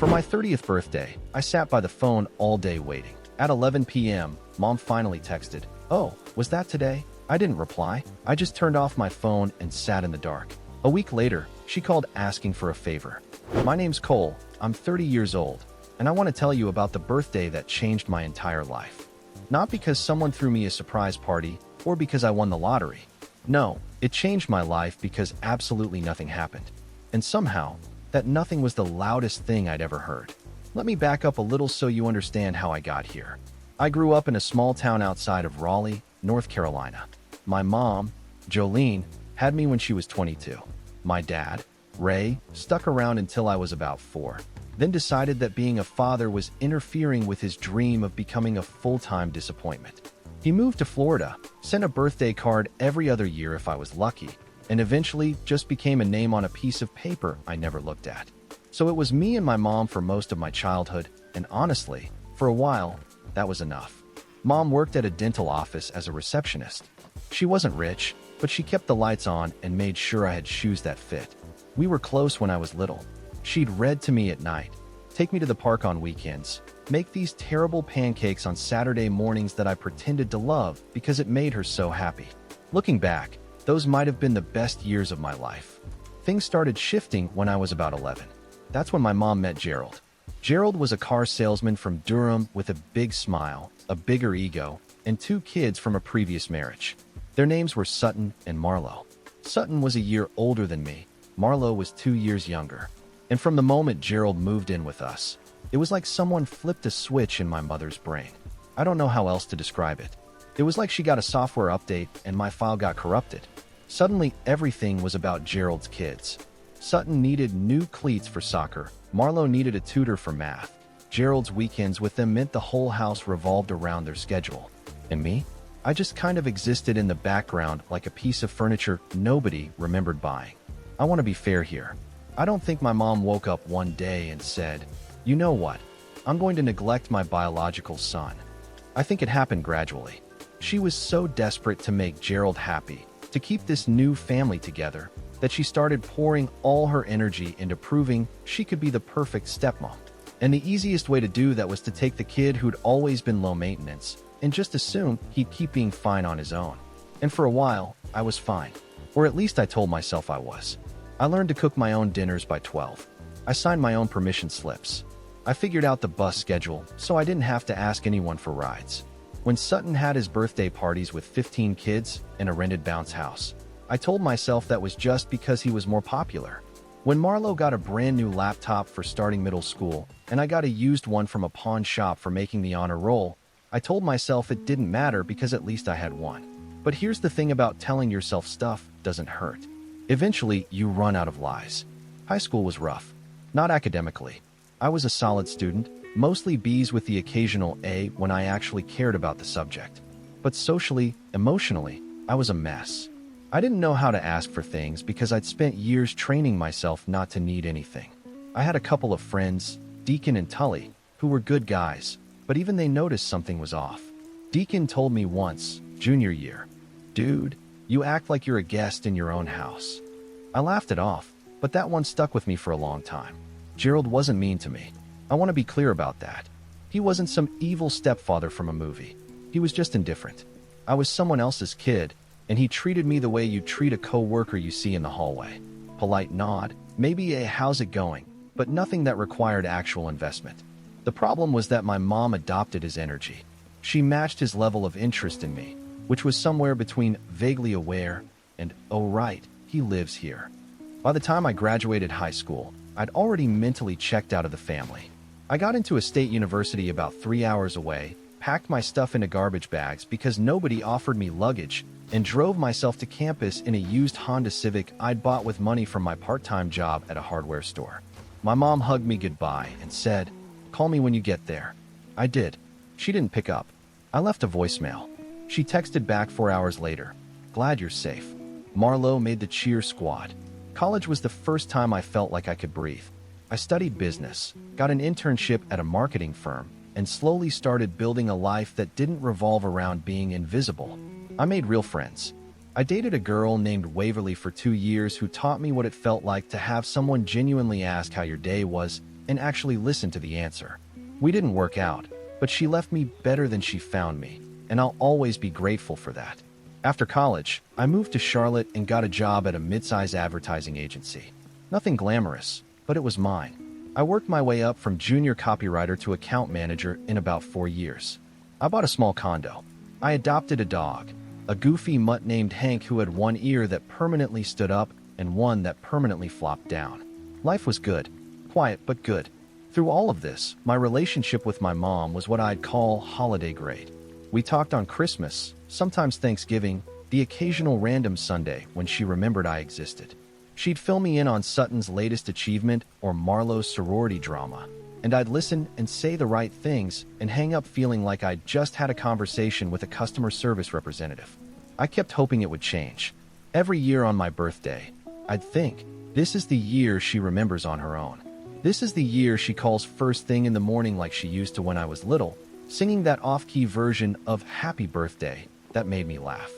For my 30th birthday, I sat by the phone all day waiting. At 11 p.m., Mom finally texted, "Oh, was that today?" I didn't reply. I just turned off my phone and sat in the dark. A week later, she called asking for a favor. "My name's Cole, I'm 30 years old, and I want to tell you about the birthday that changed my entire life. Not because someone threw me a surprise party or because I won the lottery. No, it changed my life because absolutely nothing happened. And somehow, that nothing was the loudest thing I'd ever heard." Let me back up a little so you understand how I got here. I grew up in a small town outside of Raleigh, North Carolina. My mom, Jolene, had me when she was 22. My dad, Ray, stuck around until I was about 4, then decided that being a father was interfering with his dream of becoming a full-time disappointment. He moved to Florida, sent a birthday card every other year if I was lucky, and eventually just became a name on a piece of paper I never looked at. So it was me and my mom for most of my childhood, and honestly, for a while, that was enough. Mom worked at a dental office as a receptionist. She wasn't rich, but she kept the lights on and made sure I had shoes that fit. We were close when I was little. She'd read to me at night, take me to the park on weekends, make these terrible pancakes on Saturday mornings that I pretended to love because it made her so happy. Looking back, those might have been the best years of my life. Things started shifting when I was about 11. That's when my mom met Gerald. Gerald was a car salesman from Durham with a big smile, a bigger ego, and 2 kids from a previous marriage. Their names were Sutton and Marlo. Sutton was a year older than me. Marlo was 2 years younger. And from the moment Gerald moved in with us, it was like someone flipped a switch in my mother's brain. I don't know how else to describe it. It was like she got a software update and my file got corrupted. Suddenly, everything was about Gerald's kids. Sutton needed new cleats for soccer. Marlo needed a tutor for math. Gerald's weekends with them meant the whole house revolved around their schedule. And me? I just kind of existed in the background like a piece of furniture nobody remembered buying. I want to be fair here. I don't think my mom woke up one day and said, "You know what? I'm going to neglect my biological son." I think it happened gradually. She was so desperate to make Gerald happy, to keep this new family together, that she started pouring all her energy into proving she could be the perfect stepmom. And the easiest way to do that was to take the kid who'd always been low maintenance and just assume he'd keep being fine on his own. And for a while, I was fine. Or at least I told myself I was. I learned to cook my own dinners by 12. I signed my own permission slips. I figured out the bus schedule, so I didn't have to ask anyone for rides. When Sutton had his birthday parties with 15 kids in a rented bounce house, I told myself that was just because he was more popular. When Marlo got a brand new laptop for starting middle school, and I got a used one from a pawn shop for making the honor roll, I told myself it didn't matter because at least I had one. But here's the thing about telling yourself stuff doesn't hurt. Eventually, you run out of lies. High school was rough. Not academically. I was a solid student, mostly B's with the occasional A when I actually cared about the subject. But socially, emotionally, I was a mess. I didn't know how to ask for things because I'd spent years training myself not to need anything. I had a couple of friends, Deacon and Tully, who were good guys, but even they noticed something was off. Deacon told me once, junior year, "Dude, you act like you're a guest in your own house." I laughed it off, but that one stuck with me for a long time. Gerald wasn't mean to me. I want to be clear about that. He wasn't some evil stepfather from a movie. He was just indifferent. I was someone else's kid, and he treated me the way you treat a co-worker you see in the hallway. Polite nod, maybe a "how's it going," but nothing that required actual investment. The problem was that my mom adopted his energy. She matched his level of interest in me, which was somewhere between vaguely aware and, "oh right, he lives here." By the time I graduated high school, I'd already mentally checked out of the family. I got into a state university about 3 hours away, packed my stuff into garbage bags because nobody offered me luggage, and drove myself to campus in a used Honda Civic I'd bought with money from my part-time job at a hardware store. My mom hugged me goodbye and said, "Call me when you get there." I did. She didn't pick up. I left a voicemail. She texted back 4 hours later, "Glad you're safe." Marlo made the cheer squad. College was the first time I felt like I could breathe. I studied business, got an internship at a marketing firm, and slowly started building a life that didn't revolve around being invisible. I made real friends. I dated a girl named Waverly for 2 years who taught me what it felt like to have someone genuinely ask how your day was and actually listen to the answer. We didn't work out, but she left me better than she found me, and I'll always be grateful for that. After college, I moved to Charlotte and got a job at a mid-size advertising agency. Nothing glamorous, but it was mine. I worked my way up from junior copywriter to account manager in about 4 years. I bought a small condo. I adopted a dog, a goofy mutt named Hank who had one ear that permanently stood up and one that permanently flopped down. Life was good. Quiet, but good. Through all of this, my relationship with my mom was what I'd call holiday grade. We talked on Christmas, sometimes Thanksgiving, the occasional random Sunday when she remembered I existed. She'd fill me in on Sutton's latest achievement or Marlowe's sorority drama, and I'd listen and say the right things and hang up feeling like I'd just had a conversation with a customer service representative. I kept hoping it would change. Every year on my birthday, I'd think, this is the year she remembers on her own. This is the year she calls first thing in the morning like she used to when I was little, singing that off-key version of Happy Birthday that made me laugh.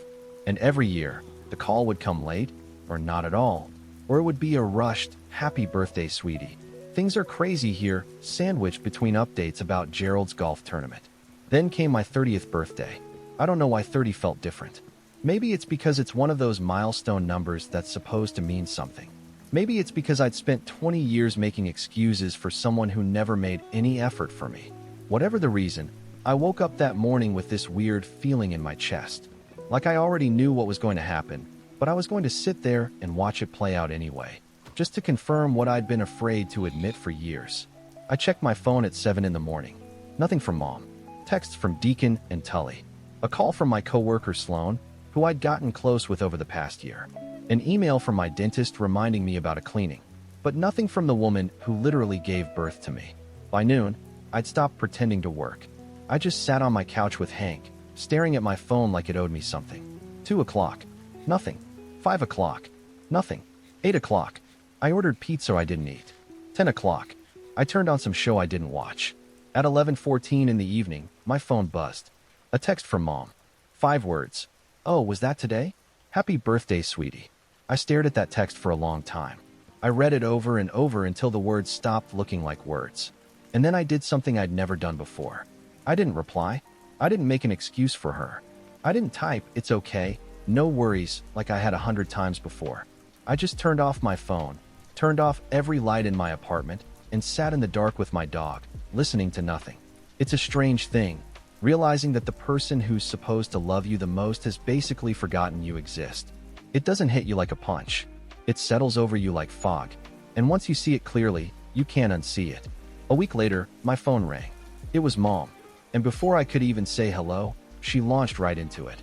And every year, the call would come late, or not at all, or it would be a rushed, Happy Birthday, sweetie. Things are crazy here, sandwiched between updates about Gerald's golf tournament. Then came my 30th birthday. I don't know why 30 felt different. Maybe it's because it's one of those milestone numbers that's supposed to mean something. Maybe it's because I'd spent 20 years making excuses for someone who never made any effort for me. Whatever the reason, I woke up that morning with this weird feeling in my chest. Like I already knew what was going to happen, but I was going to sit there and watch it play out anyway, just to confirm what I'd been afraid to admit for years. I checked my phone at 7 in the morning. Nothing from Mom. Texts from Deacon and Tully. A call from my coworker Sloan, who I'd gotten close with over the past year. An email from my dentist reminding me about a cleaning. But nothing from the woman who literally gave birth to me. By noon, I'd stopped pretending to work. I just sat on my couch with Hank, staring at my phone like it owed me something. 2 o'clock. Nothing. 5 o'clock. Nothing. 8 o'clock. I ordered pizza I didn't eat. 10 o'clock. I turned on some show I didn't watch. At 11:14 in the evening, my phone buzzed. A text from Mom. 5 words. Oh, was that today? Happy birthday, sweetie. I stared at that text for a long time. I read it over and over until the words stopped looking like words. And then I did something I'd never done before. I didn't reply. I didn't make an excuse for her. I didn't type, "It's okay, no worries," like I had 100 times before. I just turned off my phone, turned off every light in my apartment, and sat in the dark with my dog, listening to nothing. It's a strange thing, realizing that the person who's supposed to love you the most has basically forgotten you exist. It doesn't hit you like a punch. It settles over you like fog. And once you see it clearly, you can't unsee it. A week later, my phone rang. It was Mom. And before I could even say hello, she launched right into it.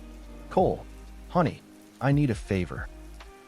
"Cole, honey, I need a favor."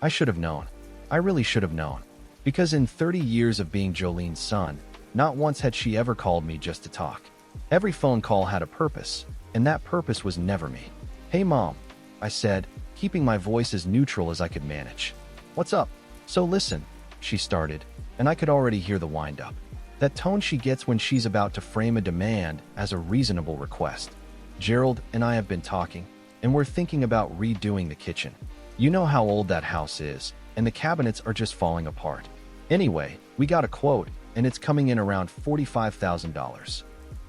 I should have known. I really should have known. Because in 30 years of being Jolene's son, not once had she ever called me just to talk. Every phone call had a purpose, and that purpose was never me. "Hey, Mom," I said, keeping my voice as neutral as I could manage. "What's up?" "So listen," she started, and I could already hear the wind-up. That tone she gets when she's about to frame a demand as a reasonable request. "Gerald and I have been talking, and we're thinking about redoing the kitchen. You know how old that house is, and the cabinets are just falling apart. Anyway, we got a quote, and it's coming in around $45,000.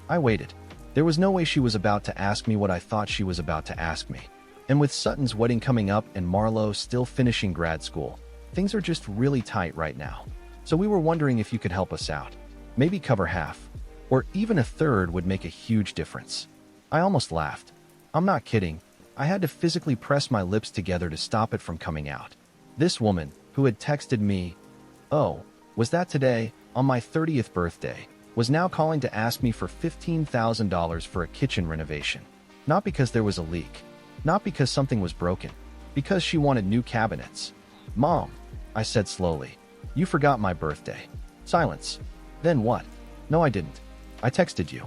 I waited. There was no way she was about to ask me what I thought she was about to ask me. And with Sutton's wedding coming up and Marlowe still finishing grad school, things are just really tight right now. So we were wondering if you could help us out. Maybe cover half, or even a third would make a huge difference." I almost laughed. I'm not kidding. I had to physically press my lips together to stop it from coming out. This woman, who had texted me, "Oh, was that today, on my 30th birthday," was now calling to ask me for $15,000 for a kitchen renovation. Not because there was a leak. Not because something was broken. Because she wanted new cabinets. "Mom," I said slowly, "you forgot my birthday." Silence. "Then what?" "No, I didn't. I texted you.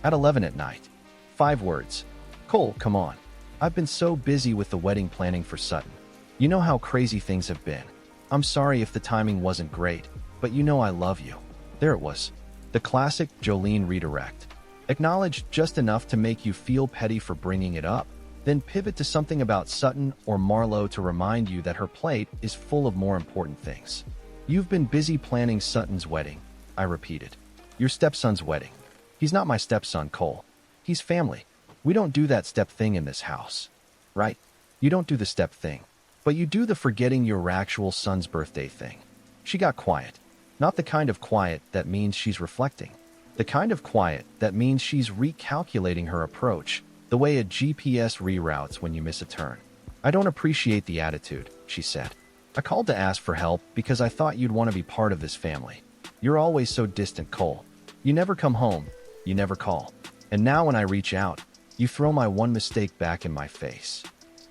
At 11 at night. 5 words. Cole, come on. I've been so busy with the wedding planning for Sutton. You know how crazy things have been. I'm sorry if the timing wasn't great, but you know I love you." There it was. The classic Jolene redirect. Acknowledge just enough to make you feel petty for bringing it up, then pivot to something about Sutton or Marlowe to remind you that her plate is full of more important things. "You've been busy planning Sutton's wedding," I repeated. Your stepson's wedding. He's not my stepson, Cole. He's family. We don't do that step thing in this house. Right? You don't do the step thing. But you do the forgetting your actual son's birthday thing. She got quiet. Not the kind of quiet that means she's reflecting. The kind of quiet that means she's recalculating her approach, the way a GPS reroutes when you miss a turn. I don't appreciate the attitude, she said. I called to ask for help because I thought you'd want to be part of this family. You're always so distant, Cole. You never come home. You never call. And now when I reach out, you throw my one mistake back in my face.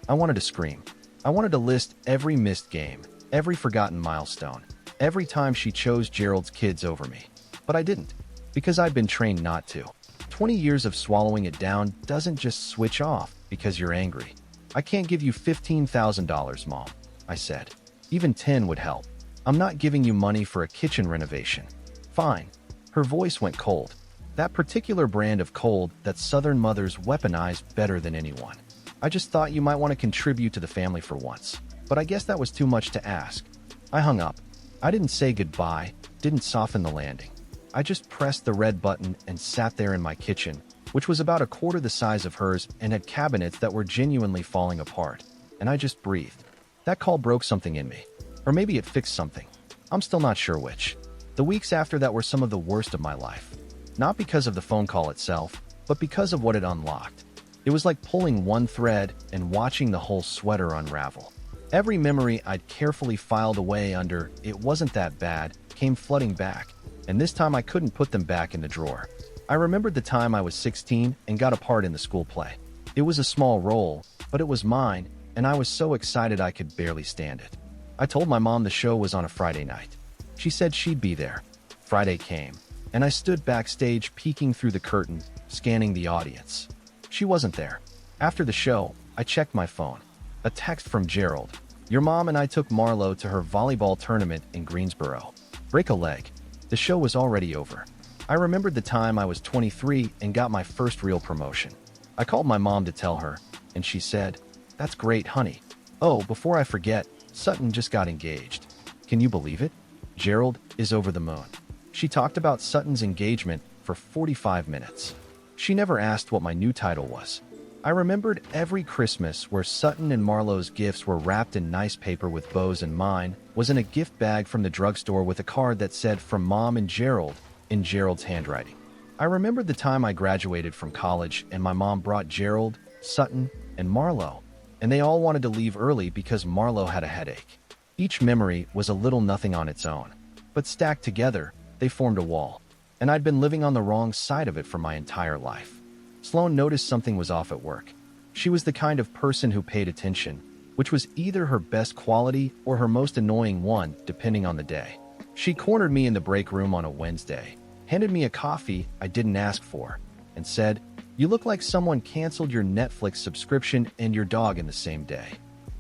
I wanted to scream. I wanted to list every missed game, every forgotten milestone, every time she chose Gerald's kids over me. But I didn't, because I'd been trained not to. 20 years of swallowing it down doesn't just switch off because you're angry. I can't give you $15,000, Mom, I said. Even 10 would help. I'm not giving you money for a kitchen renovation. Fine. Her voice went cold. That particular brand of cold that Southern mothers weaponize better than anyone. I just thought you might want to contribute to the family for once. But I guess that was too much to ask. I hung up. I didn't say goodbye, didn't soften the landing. I just pressed the red button and sat there in my kitchen, which was about a quarter the size of hers and had cabinets that were genuinely falling apart. And I just breathed. That call broke something in me. Or maybe it fixed something. I'm still not sure which. The weeks after that were some of the worst of my life. Not because of the phone call itself, but because of what it unlocked. It was like pulling one thread and watching the whole sweater unravel. Every memory I'd carefully filed away under "it wasn't that bad" came flooding back, and this time I couldn't put them back in the drawer. I remembered the time I was 16 and got a part in the school play. It was a small role, but it was mine, and I was so excited I could barely stand it. I told my mom the show was on a Friday night. She said she'd be there. Friday came, and I stood backstage peeking through the curtain, scanning the audience. She wasn't there. After the show, I checked my phone. A text from Gerald. Your mom and I took Marlo to her volleyball tournament in Greensboro. Break a leg. The show was already over. I remembered the time I was 23 and got my first real promotion. I called my mom to tell her, and she said, "That's great, honey. Oh, before I forget, Sutton just got engaged. Can you believe it? Gerald is over the moon." She talked about Sutton's engagement for 45 minutes. She never asked what my new title was. I remembered every Christmas where Sutton and Marlo's gifts were wrapped in nice paper with bows, and mine was in a gift bag from the drugstore with a card that said "From Mom and Gerald" in Gerald's handwriting. I remembered the time I graduated from college and my mom brought Gerald, Sutton, and Marlo, and they all wanted to leave early because Marlo had a headache. Each memory was a little nothing on its own, but stacked together, they formed a wall. And I'd been living on the wrong side of it for my entire life. Sloane noticed something was off at work. She was the kind of person who paid attention, which was either her best quality or her most annoying one, depending on the day. She cornered me in the break room on a Wednesday, handed me a coffee I didn't ask for, and said, "You look like someone canceled your Netflix subscription and your dog in the same day."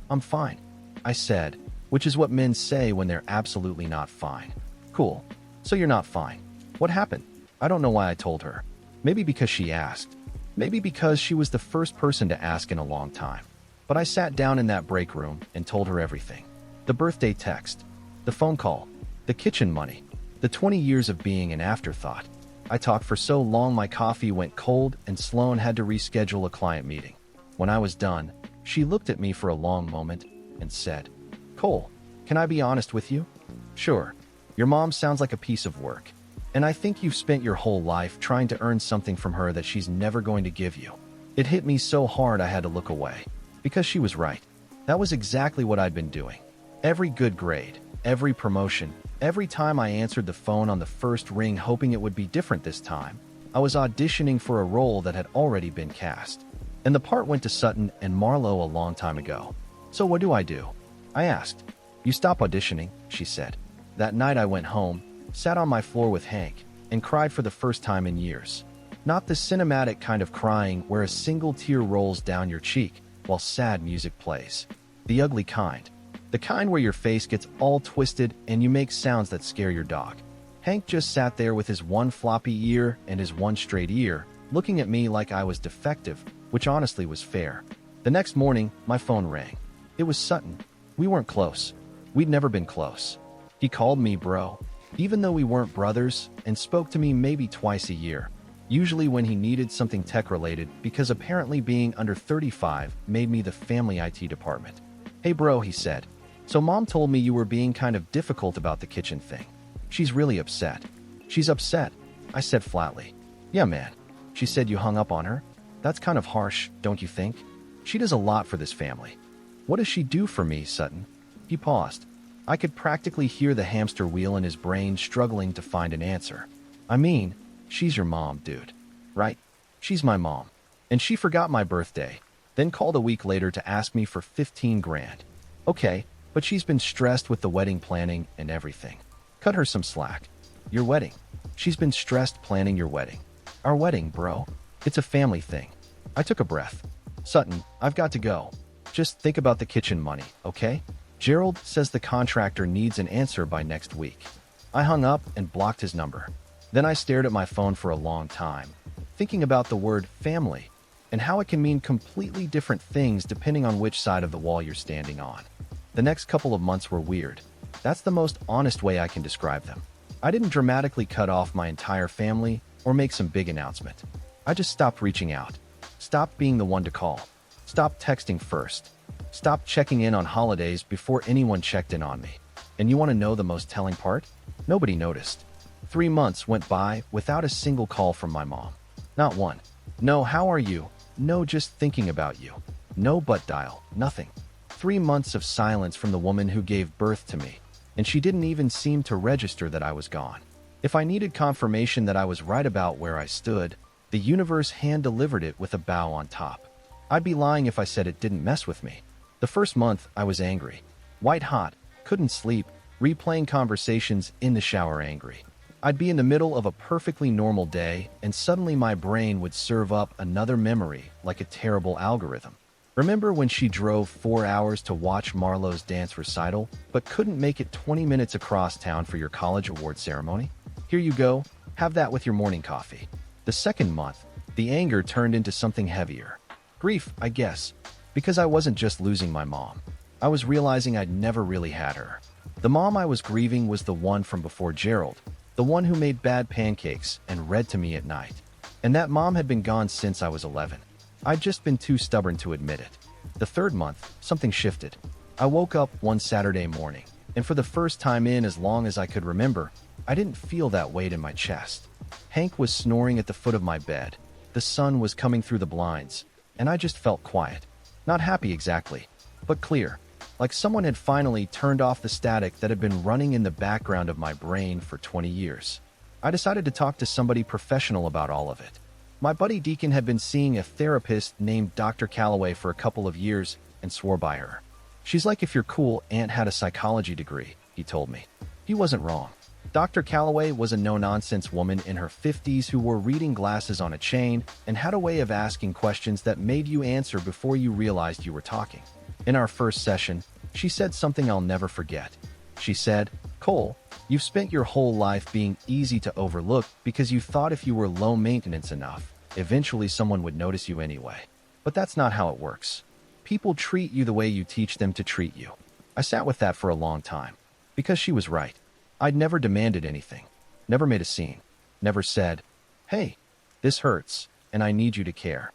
"I'm fine," I said, which is what men say when they're absolutely not fine. "Cool. So you're not fine. What happened?" I don't know why I told her. Maybe because she asked. Maybe because she was the first person to ask in a long time. But I sat down in that break room and told her everything. The birthday text, the phone call, the kitchen money, the 20 years of being an afterthought. I talked for so long my coffee went cold and Sloane had to reschedule a client meeting. When I was done, she looked at me for a long moment and said, "Cole, can I be honest with you?" "Sure. Your mom sounds like a piece of work. And I think you've spent your whole life trying to earn something from her that she's never going to give you." It hit me so hard I had to look away. Because she was right. That was exactly what I'd been doing. Every good grade, every promotion, every time I answered the phone on the first ring hoping it would be different this time, I was auditioning for a role that had already been cast. And the part went to Sutton and Marlo a long time ago. "So what do I do?" I asked. "You stop auditioning," she said. That night I went home, sat on my floor with Hank, and cried for the first time in years. Not the cinematic kind of crying where a single tear rolls down your cheek while sad music plays. The ugly kind. The kind where your face gets all twisted and you make sounds that scare your dog. Hank just sat there with his one floppy ear and his one straight ear, looking at me like I was defective, which honestly was fair. The next morning, my phone rang. It was Sutton. We weren't close. We'd never been close. He called me bro. even though we weren't brothers, and spoke to me maybe twice a year, usually when he needed something tech-related because apparently being under 35 made me the family IT department. "Hey bro," he said. "So mom told me you were being kind of difficult about the kitchen thing. She's really upset." "She's upset?" I said flatly. "Yeah, man. She said you hung up on her? That's kind of harsh, don't you think? She does a lot for this family." "What does she do for me, Sutton?" He paused. I could practically hear the hamster wheel in his brain struggling to find an answer. "I mean, she's your mom, dude. Right? She's my mom. And she forgot my birthday, then called a week later to ask me for 15 grand. Okay, but she's been stressed with the wedding planning and everything. Cut her some slack. Your wedding. She's been stressed planning your wedding. Our wedding, bro. It's a family thing." I took a breath. "Sutton, I've got to go. Just think about the kitchen money, okay? Gerald says the contractor needs an answer by next week." I hung up and blocked his number. Then I stared at my phone for a long time, thinking about the word family and how it can mean completely different things depending on which side of the wall you're standing on. The next couple of months were weird. That's the most honest way I can describe them. I didn't dramatically cut off my entire family or make some big announcement. I just stopped reaching out, stopped being the one to call, stopped texting first, stopped checking in on holidays before anyone checked in on me. And you want to know the most telling part? Nobody noticed. 3 months went by without a single call from my mom. Not one. No, how are you? No, just thinking about you. No butt dial, nothing. 3 months of silence from the woman who gave birth to me, and she didn't even seem to register that I was gone. If I needed confirmation that I was right about where I stood, the universe hand-delivered it with a bow on top. I'd be lying if I said it didn't mess with me. The first month, I was angry. White hot, couldn't sleep, replaying conversations in the shower angry. I'd be in the middle of a perfectly normal day, and suddenly my brain would serve up another memory like a terrible algorithm. Remember when she drove 4 hours to watch Marlowe's dance recital, but couldn't make it 20 minutes across town for your college award ceremony? Here you go, have that with your morning coffee. The second month, the anger turned into something heavier. Grief, I guess, because I wasn't just losing my mom. I was realizing I'd never really had her. The mom I was grieving was the one from before Gerald, the one who made bad pancakes and read to me at night. And that mom had been gone since I was 11. I'd just been too stubborn to admit it. The third month, something shifted. I woke up one Saturday morning, and for the first time in as long as I could remember, I didn't feel that weight in my chest. Hank was snoring at the foot of my bed. The sun was coming through the blinds, and I just felt quiet. Not happy exactly, but clear, like someone had finally turned off the static that had been running in the background of my brain for 20 years. I decided to talk to somebody professional about all of it. My buddy Deacon had been seeing a therapist named Dr. Calloway for a couple of years and swore by her. "She's like if your cool aunt had a psychology degree," he told me. He wasn't wrong. Dr. Calloway was a no-nonsense woman in her 50s who wore reading glasses on a chain and had a way of asking questions that made you answer before you realized you were talking. In our first session, she said something I'll never forget. She said, "Cole, you've spent your whole life being easy to overlook because you thought if you were low maintenance enough, eventually someone would notice you anyway. But that's not how it works. People treat you the way you teach them to treat you." I sat with that for a long time, because she was right. I'd never demanded anything, never made a scene, never said, "Hey, this hurts, and I need you to care."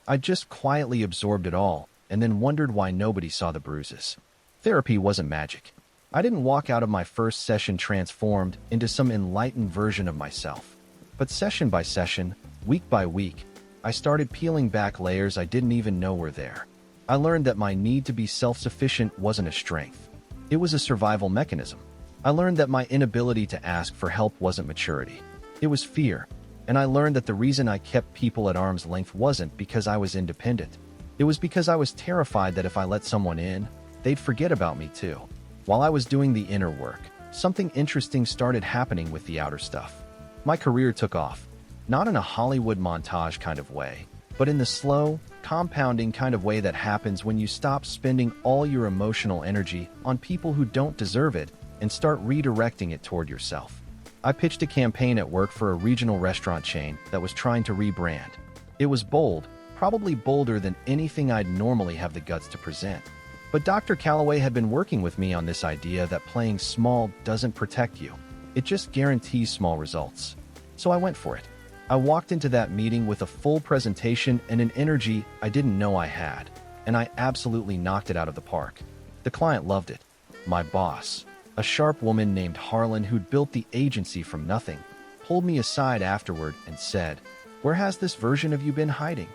I just quietly absorbed it all, and then wondered why nobody saw the bruises. Therapy wasn't magic. I didn't walk out of my first session transformed into some enlightened version of myself. But session by session, week by week, I started peeling back layers I didn't even know were there. I learned that my need to be self-sufficient wasn't a strength. It was a survival mechanism. I learned that my inability to ask for help wasn't maturity. It was fear. And I learned that the reason I kept people at arm's length wasn't because I was independent. It was because I was terrified that if I let someone in, they'd forget about me too. While I was doing the inner work, something interesting started happening with the outer stuff. My career took off, not in a Hollywood montage kind of way, but in the slow, compounding kind of way that happens when you stop spending all your emotional energy on people who don't deserve it and start redirecting it toward yourself. I pitched a campaign at work for a regional restaurant chain that was trying to rebrand. It was bold, probably bolder than anything I'd normally have the guts to present. But Dr. Calloway had been working with me on this idea that playing small doesn't protect you. It just guarantees small results. So I went for it. I walked into that meeting with a full presentation and an energy I didn't know I had, and I absolutely knocked it out of the park. The client loved it. My boss, a sharp woman named Harlan who'd built the agency from nothing, pulled me aside afterward and said, "Where has this version of you been hiding?"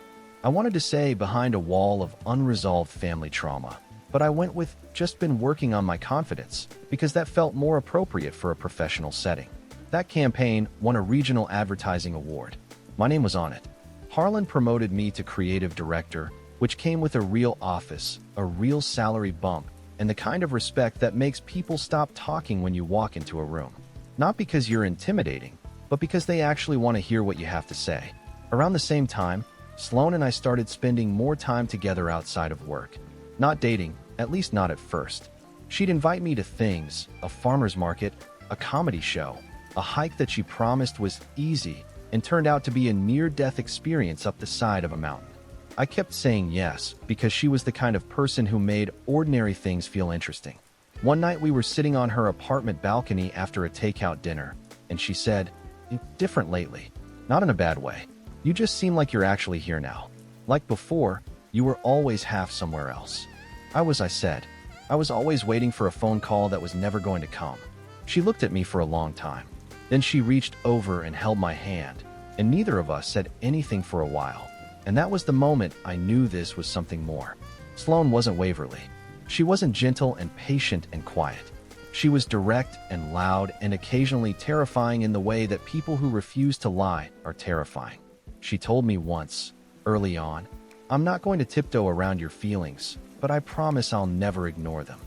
I wanted to say behind a wall of unresolved family trauma, but I went with just been working on my confidence because that felt more appropriate for a professional setting. That campaign won a regional advertising award. My name was on it. Harlan promoted me to creative director, which came with a real office, a real salary bump, and the kind of respect that makes people stop talking when you walk into a room. Not because you're intimidating, but because they actually want to hear what you have to say. Around the same time, Sloan and I started spending more time together outside of work. Not dating, at least not at first. She'd invite me to things, a farmer's market, a comedy show, a hike that she promised was easy and turned out to be a near-death experience up the side of a mountain. I kept saying yes because she was the kind of person who made ordinary things feel interesting. One night we were sitting on her apartment balcony after a takeout dinner, and she said, "You're different lately. Not in a bad way. You just seem like you're actually here now. Like before, you were always half somewhere else." I said. I was always waiting for a phone call that was never going to come. She looked at me for a long time. Then she reached over and held my hand, and neither of us said anything for a while. And that was the moment I knew this was something more. Sloan wasn't Waverly. She wasn't gentle and patient and quiet. She was direct and loud and occasionally terrifying in the way that people who refuse to lie are terrifying. She told me once, early on, "I'm not going to tiptoe around your feelings, but I promise I'll never ignore them."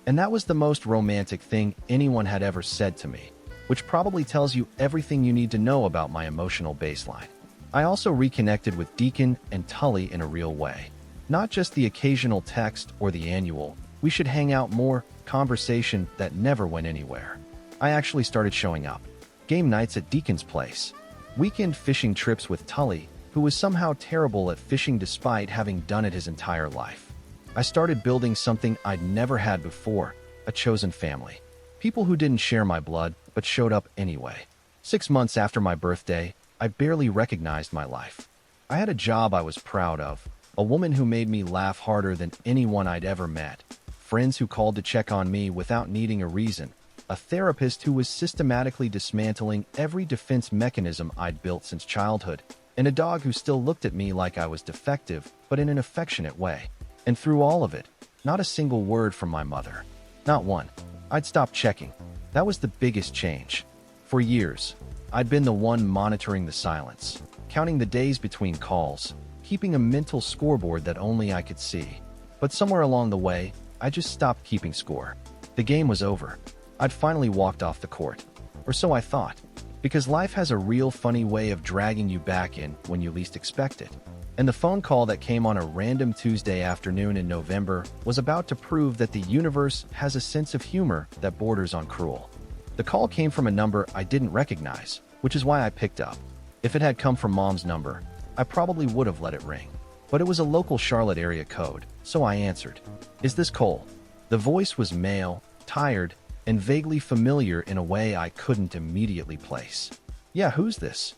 And that was the most romantic thing anyone had ever said to me, which probably tells you everything you need to know about my emotional baseline. I also reconnected with Deacon and Tully in a real way. Not just the occasional text or the annual, "We should hang out more" conversation that never went anywhere. I actually started showing up. Game nights at Deacon's place. Weekend fishing trips with Tully, who was somehow terrible at fishing despite having done it his entire life. I started building something I'd never had before, a chosen family. People who didn't share my blood, but showed up anyway. 6 months after my birthday, I barely recognized my life. I had a job I was proud of, a woman who made me laugh harder than anyone I'd ever met, friends who called to check on me without needing a reason, a therapist who was systematically dismantling every defense mechanism I'd built since childhood, and a dog who still looked at me like I was defective, but in an affectionate way. And through all of it, not a single word from my mother. Not one. I'd stopped checking. That was the biggest change. For years, I'd been the one monitoring the silence, counting the days between calls, keeping a mental scoreboard that only I could see. But somewhere along the way, I just stopped keeping score. The game was over. I'd finally walked off the court. Or so I thought. Because life has a real funny way of dragging you back in when you least expect it. And the phone call that came on a random Tuesday afternoon in November was about to prove that the universe has a sense of humor that borders on cruel. The call came from a number I didn't recognize, which is why I picked up. If it had come from Mom's number, I probably would have let it ring. But it was a local Charlotte area code, so I answered. "Is this Cole?" The voice was male, tired, and vaguely familiar in a way I couldn't immediately place. "Yeah, who's this?"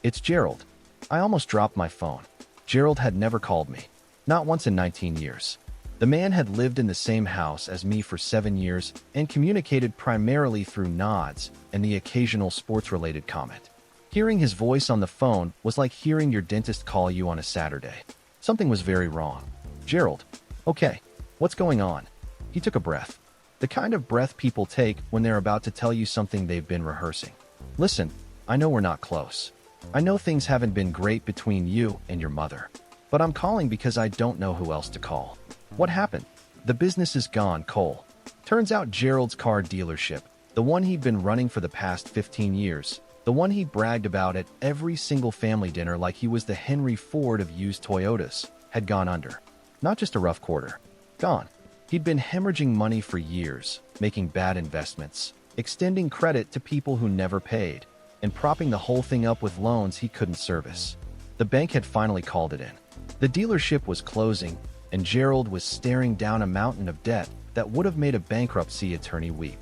"It's Gerald." I almost dropped my phone. Gerald had never called me. Not once in 19 years. The man had lived in the same house as me for 7 years and communicated primarily through nods and the occasional sports-related comment. Hearing his voice on the phone was like hearing your dentist call you on a Saturday. Something was very wrong. "Gerald, okay, what's going on?" He took a breath. The kind of breath people take when they're about to tell you something they've been rehearsing. "Listen, I know we're not close. I know things haven't been great between you and your mother. But I'm calling because I don't know who else to call." "What happened?" "The business is gone, Cole." Turns out Gerald's car dealership, the one he'd been running for the past 15 years, the one he bragged about at every single family dinner like he was the Henry Ford of used Toyotas, had gone under. Not just a rough quarter. Gone. He'd been hemorrhaging money for years, making bad investments, extending credit to people who never paid, and propping the whole thing up with loans he couldn't service. The bank had finally called it in. The dealership was closing, and Gerald was staring down a mountain of debt that would have made a bankruptcy attorney weep.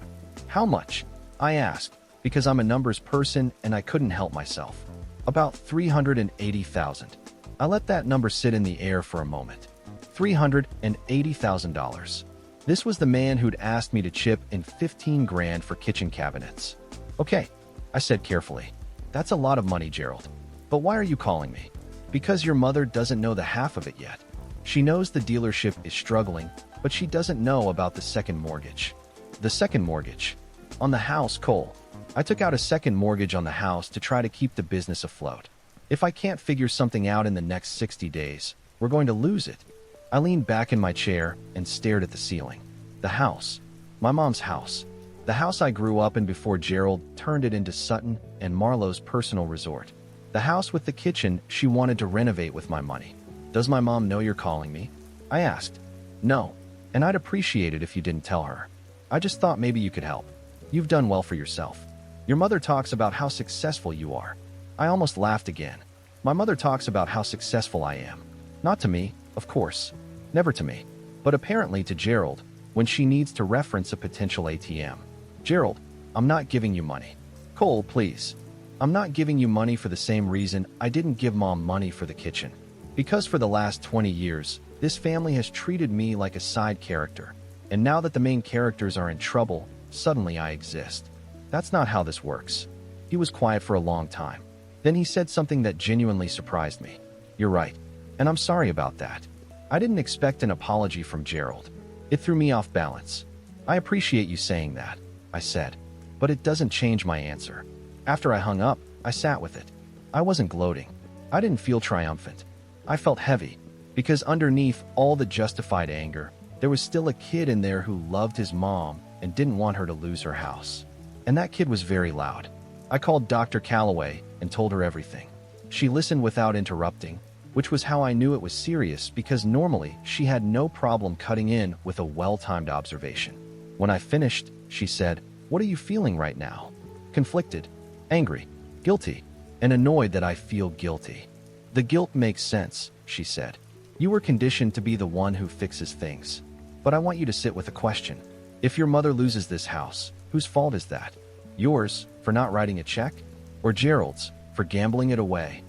"How much?" I asked. because I'm a numbers person and I couldn't help myself. About 380,000. I let that number sit in the air for a moment. $380,000. This was the man who'd asked me to chip in 15 grand for kitchen cabinets. Okay, I said carefully. That's a lot of money, Gerald. But why are you calling me? Because your mother doesn't know the half of it yet. She knows the dealership is struggling, but she doesn't know about the second mortgage. The second mortgage? On the house, Cole. I took out a second mortgage on the house to try to keep the business afloat. If I can't figure something out in the next 60 days, we're going to lose it. I leaned back in my chair and stared at the ceiling. The house. My mom's house. The house I grew up in before Gerald turned it into Sutton and Marlowe's personal resort. The house with the kitchen she wanted to renovate with my money. Does my mom know you're calling me? I asked. No, and I'd appreciate it if you didn't tell her. I just thought maybe you could help. You've done well for yourself. Your mother talks about how successful you are. I almost laughed again. My mother talks about how successful I am. Not to me, of course. Never to me. But apparently to Gerald, when she needs to reference a potential ATM. Gerald, I'm not giving you money. Cole, please. I'm not giving you money for the same reason I didn't give Mom money for the kitchen. Because for the last 20 years, this family has treated me like a side character. And now that the main characters are in trouble, suddenly I exist. That's not how this works. He was quiet for a long time. Then he said something that genuinely surprised me. You're right. And I'm sorry about that. I didn't expect an apology from Gerald. It threw me off balance. I appreciate you saying that, I said. But it doesn't change my answer. After I hung up, I sat with it. I wasn't gloating. I didn't feel triumphant. I felt heavy, because underneath all the justified anger, there was still a kid in there who loved his mom and didn't want her to lose her house. And that kid was very loud. I called Dr. Calloway and told her everything. She listened without interrupting, which was how I knew it was serious because normally she had no problem cutting in with a well-timed observation. When I finished, she said, "What are you feeling right now?" Conflicted, angry, guilty, and annoyed that I feel guilty. The guilt makes sense, she said. You were conditioned to be the one who fixes things. But I want you to sit with a question. If your mother loses this house, whose fault is that? Yours, for not writing a check? Or Gerald's, for gambling it away?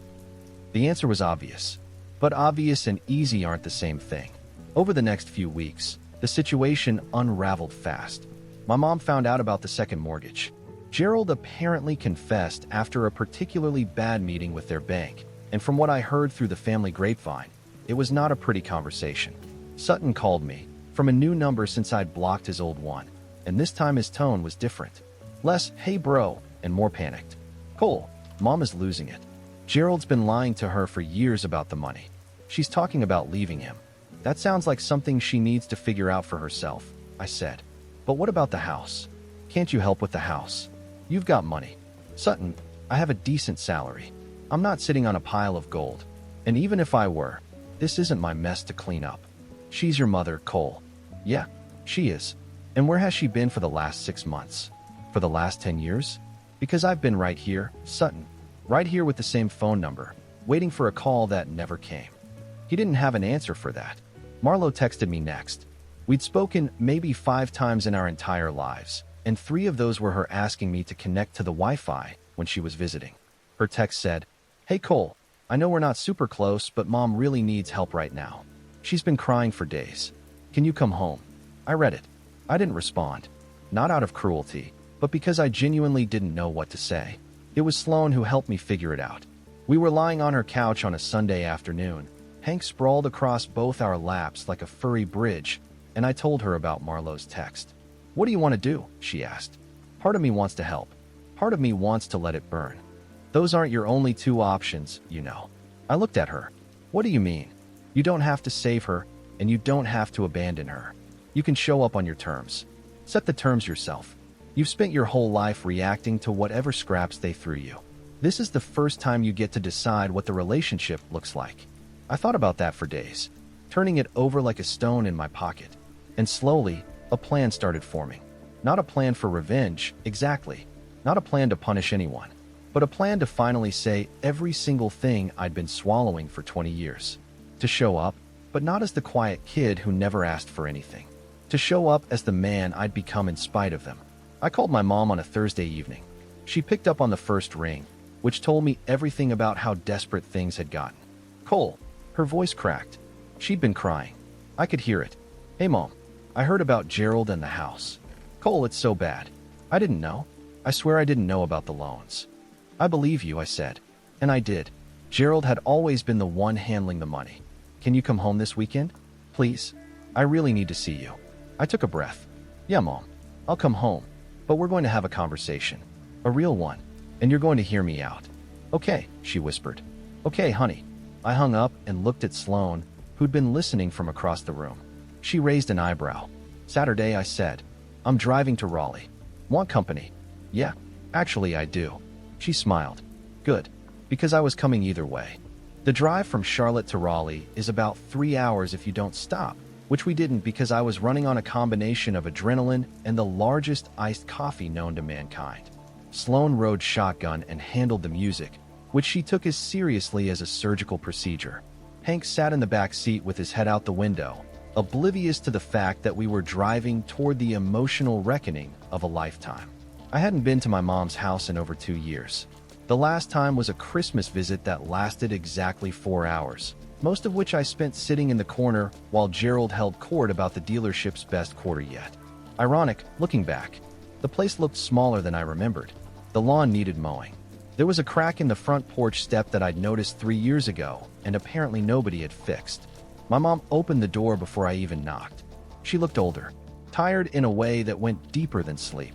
The answer was obvious. But obvious and easy aren't the same thing. Over the next few weeks, the situation unraveled fast. My mom found out about the second mortgage. Gerald apparently confessed after a particularly bad meeting with their bank, and from what I heard through the family grapevine, it was not a pretty conversation. Sutton called me, from a new number since I'd blocked his old one, and this time his tone was different. Less, "Hey bro," and more panicked. "Cole, Mom is losing it. Gerald's been lying to her for years about the money. She's talking about leaving him. That sounds like something she needs to figure out for herself," I said. "But what about the house? Can't you help with the house? You've got money." "Sutton, I have a decent salary. I'm not sitting on a pile of gold. And even if I were, this isn't my mess to clean up. She's your mother, Cole." "Yeah, she is. And where has she been for the last 6 months? For the last 10 years? Because I've been right here, Sutton. Right here with the same phone number, waiting for a call that never came." He didn't have an answer for that. Marlowe texted me next. We'd spoken maybe 5 times in our entire lives, and 3 of those were her asking me to connect to the Wi-Fi when she was visiting. Her text said, "Hey Cole, I know we're not super close, but Mom really needs help right now. She's been crying for days. Can you come home?" I read it. I didn't respond. Not out of cruelty, but because I genuinely didn't know what to say. It was Sloan who helped me figure it out. We were lying on her couch on a Sunday afternoon. Hank sprawled across both our laps like a furry bridge, and I told her about Marlowe's text. "What do you want to do?" she asked. "Part of me wants to help. Part of me wants to let it burn. Those aren't your only 2 options, you know." I looked at her. "What do you mean? You don't have to save her, and you don't have to abandon her. You can show up on your terms. Set the terms yourself. You've spent your whole life reacting to whatever scraps they threw you. This is the first time you get to decide what the relationship looks like." I thought about that for days, turning it over like a stone in my pocket. And slowly, a plan started forming. Not a plan for revenge, exactly. Not a plan to punish anyone. But a plan to finally say every single thing I'd been swallowing for 20 years. To show up, but not as the quiet kid who never asked for anything. To show up as the man I'd become in spite of them. I called my mom on a Thursday evening. She picked up on the first ring, which told me everything about how desperate things had gotten. Cole. Her voice cracked. She'd been crying. I could hear it. Hey, Mom. I heard about Gerald and the house. Cole, it's so bad. I didn't know. I swear I didn't know about the loans. I believe you, I said. And I did. Gerald had always been the one handling the money. Can you come home this weekend? Please? I really need to see you. I took a breath. Yeah, Mom. I'll come home. But we're going to have a conversation. A real one. And you're going to hear me out. Okay, she whispered. Okay, honey. I hung up and looked at Sloane, who'd been listening from across the room. She raised an eyebrow. Saturday, I said. I'm driving to Raleigh. Want company? Yeah, actually I do. She smiled. Good. Because I was coming either way. The drive from Charlotte to Raleigh is about 3 hours if you don't stop, which we didn't because I was running on a combination of adrenaline and the largest iced coffee known to mankind. Sloane rode shotgun and handled the music, which she took as seriously as a surgical procedure. Hank sat in the back seat with his head out the window, oblivious to the fact that we were driving toward the emotional reckoning of a lifetime. I hadn't been to my mom's house in over 2 years. The last time was a Christmas visit that lasted exactly 4 hours, most of which I spent sitting in the corner while Gerald held court about the dealership's best quarter yet. Ironic, looking back. The place looked smaller than I remembered. The lawn needed mowing. There was a crack in the front porch step that I'd noticed 3 years ago, and apparently nobody had fixed. My mom opened the door before I even knocked. She looked older, tired in a way that went deeper than sleep.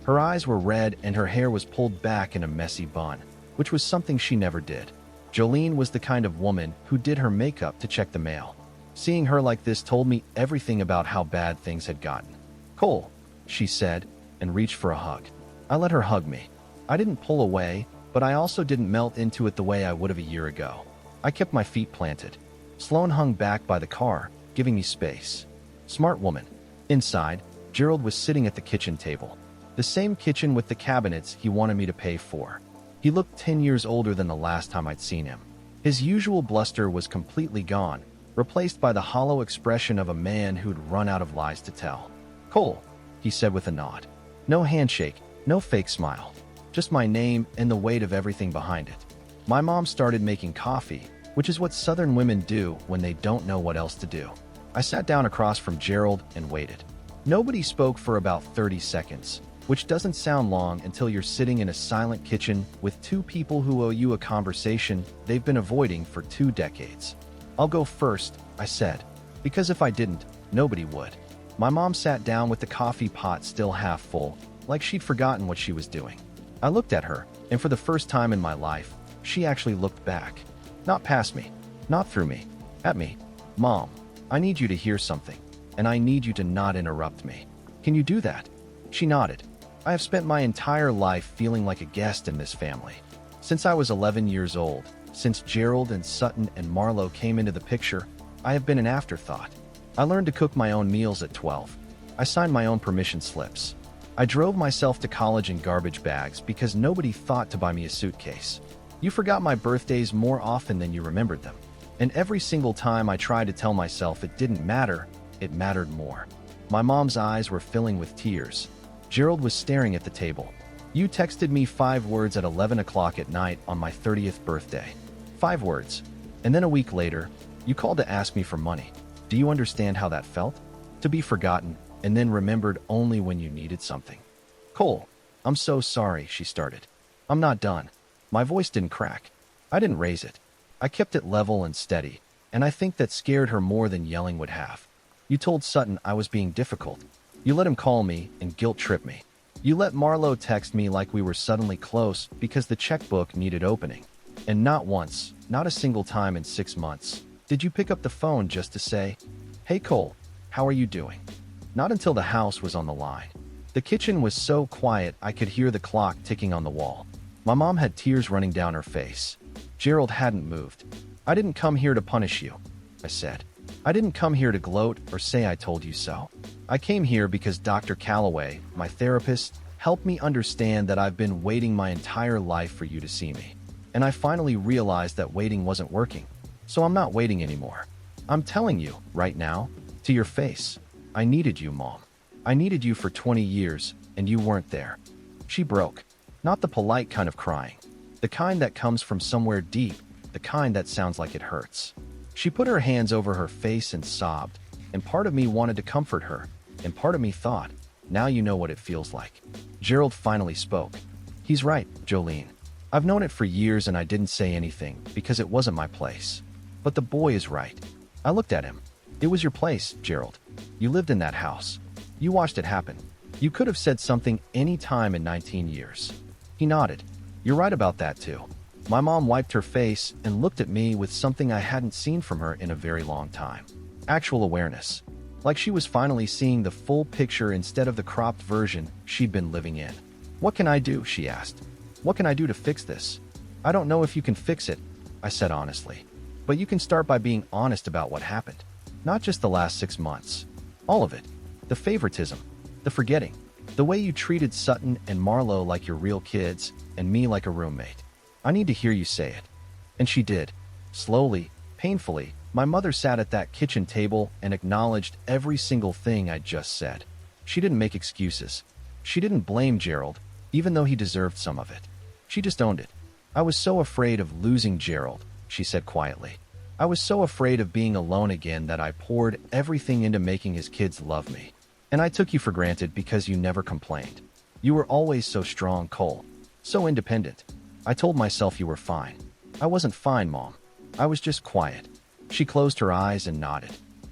Her eyes were red and her hair was pulled back in a messy bun, which was something she never did. Jolene was the kind of woman who did her makeup to check the mail. Seeing her like this told me everything about how bad things had gotten. Cole, she said, and reached for a hug. I let her hug me. I didn't pull away, but I also didn't melt into it the way I would have a year ago. I kept my feet planted. Sloane hung back by the car, giving me space. Smart woman. Inside, Gerald was sitting at the kitchen table. The same kitchen with the cabinets he wanted me to pay for. He looked 10 years older than the last time I'd seen him. His usual bluster was completely gone, replaced by the hollow expression of a man who'd run out of lies to tell. Cole, he said with a nod. No handshake, no fake smile. Just my name and the weight of everything behind it. My mom started making coffee, which is what Southern women do when they don't know what else to do. I sat down across from Gerald and waited. Nobody spoke for about 30 seconds, which doesn't sound long until you're sitting in a silent kitchen with two people who owe you a conversation they've been avoiding for 2 decades. I'll go first, I said, because if I didn't, nobody would. My mom sat down with the coffee pot still half full, like she'd forgotten what she was doing. I looked at her, and for the first time in my life, she actually looked back. Not past me, not through me, at me. Mom, I need you to hear something, and I need you to not interrupt me. Can you do that? She nodded. I have spent my entire life feeling like a guest in this family. Since I was 11 years old, since Gerald and Sutton and Marlowe came into the picture, I have been an afterthought. I learned to cook my own meals at 12. I signed my own permission slips. I drove myself to college in garbage bags because nobody thought to buy me a suitcase. You forgot my birthdays more often than you remembered them. And every single time I tried to tell myself it didn't matter, it mattered more. My mom's eyes were filling with tears. Gerald was staring at the table. You texted me 5 words at 11 o'clock at night on my 30th birthday. 5 words. And then a week later, you called to ask me for money. Do you understand how that felt? To be forgotten and then remembered only when you needed something. Cole, I'm so sorry, she started. I'm not done. My voice didn't crack. I didn't raise it. I kept it level and steady, and I think that scared her more than yelling would have. You told Sutton I was being difficult. You let him call me and guilt-trip me. You let Marlowe text me like we were suddenly close because the checkbook needed opening. And not once, not a single time in 6 months, did you pick up the phone just to say, "Hey Cole, how are you doing?" Not until the house was on the line. The kitchen was so quiet I could hear the clock ticking on the wall. My mom had tears running down her face. Gerald hadn't moved. I didn't come here to punish you, I said. I didn't come here to gloat or say I told you so. I came here because Dr. Calloway, my therapist, helped me understand that I've been waiting my entire life for you to see me. And I finally realized that waiting wasn't working. So I'm not waiting anymore. I'm telling you, right now, to your face, I needed you, Mom. I needed you for 20 years, and you weren't there. She broke. Not the polite kind of crying. The kind that comes from somewhere deep, the kind that sounds like it hurts. She put her hands over her face and sobbed, and part of me wanted to comfort her, and part of me thought, now you know what it feels like. Gerald finally spoke. He's right, Jolene. I've known it for years and I didn't say anything because it wasn't my place. But the boy is right. I looked at him. It was your place, Gerald. You lived in that house. You watched it happen. You could have said something any time in 19 years. He nodded. You're right about that too. My mom wiped her face and looked at me with something I hadn't seen from her in a very long time. Actual awareness. Like she was finally seeing the full picture instead of the cropped version she'd been living in. What can I do? She asked. What can I do to fix this? I don't know if you can fix it, I said honestly. But you can start by being honest about what happened. Not just the last 6 months. All of it. The favoritism. The forgetting. The way you treated Sutton and Marlowe like your real kids, and me like a roommate. I need to hear you say it. And she did. Slowly, painfully, my mother sat at that kitchen table and acknowledged every single thing I'd just said. She didn't make excuses. She didn't blame Gerald, even though he deserved some of it. She just owned it. I was so afraid of losing Gerald, she said quietly. I was so afraid of being alone again that I poured everything into making his kids love me. And I took you for granted because you never complained. You were always so strong, Cole. So independent. I told myself you were fine. I wasn't fine, Mom. I was just quiet. She closed her eyes and nodded.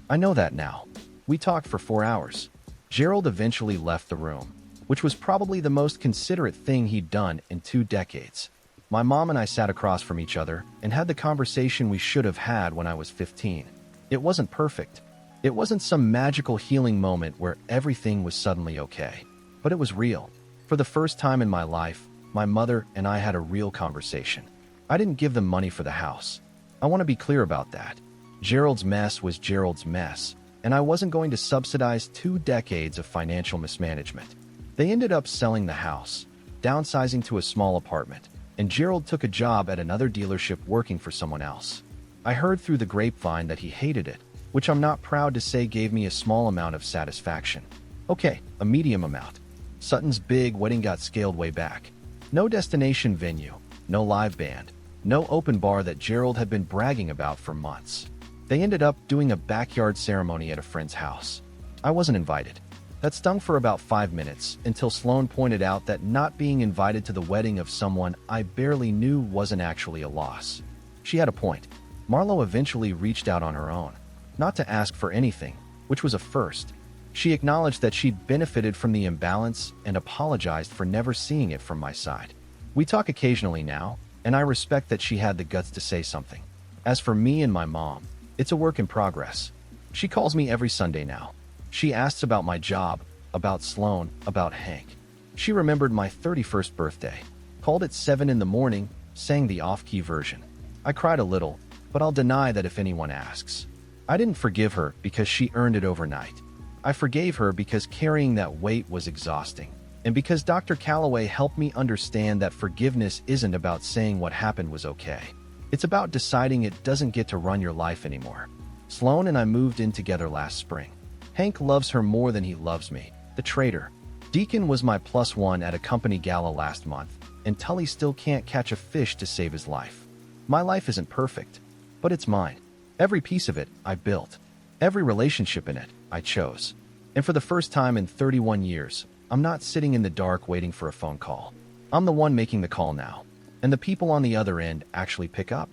I know that now. We talked for 4 hours. Gerald eventually left the room, which was probably the most considerate thing he'd done in 2 decades. My mom and I sat across from each other and had the conversation we should have had when I was 15. It wasn't perfect. It wasn't some magical healing moment where everything was suddenly okay. But it was real. For the first time in my life, my mother and I had a real conversation. I didn't give them money for the house. I want to be clear about that. Gerald's mess was Gerald's mess, and I wasn't going to subsidize 2 decades of financial mismanagement. They ended up selling the house, downsizing to a small apartment, and Gerald took a job at another dealership working for someone else. I heard through the grapevine that he hated it, which I'm not proud to say gave me a small amount of satisfaction. Okay, a medium amount. Sutton's big wedding got scaled way back. No destination venue, no live band, no open bar that Gerald had been bragging about for months. They ended up doing a backyard ceremony at a friend's house. I wasn't invited. That stung for about 5 minutes until Sloan pointed out that not being invited to the wedding of someone I barely knew wasn't actually a loss. She had a point. Marlowe eventually reached out on her own, not to ask for anything, which was a first. She acknowledged that she'd benefited from the imbalance and apologized for never seeing it from my side. We talk occasionally now, and I respect that she had the guts to say something. As for me and my mom, it's a work in progress. She calls me every Sunday now. She asks about my job, about Sloan, about Hank. She remembered my 31st birthday, called at 7 in the morning, sang the off-key version. I cried a little, but I'll deny that if anyone asks. I didn't forgive her because she earned it overnight. I forgave her because carrying that weight was exhausting, and because Dr. Calloway helped me understand that forgiveness isn't about saying what happened was okay. It's about deciding it doesn't get to run your life anymore. Sloan and I moved in together last spring. Hank loves her more than he loves me, the traitor. Deacon was my +1 at a company gala last month, and Tully still can't catch a fish to save his life. My life isn't perfect, but it's mine. Every piece of it, I built. Every relationship in it, I chose. And for the first time in 31 years, I'm not sitting in the dark waiting for a phone call. I'm the one making the call now. And the people on the other end actually pick up.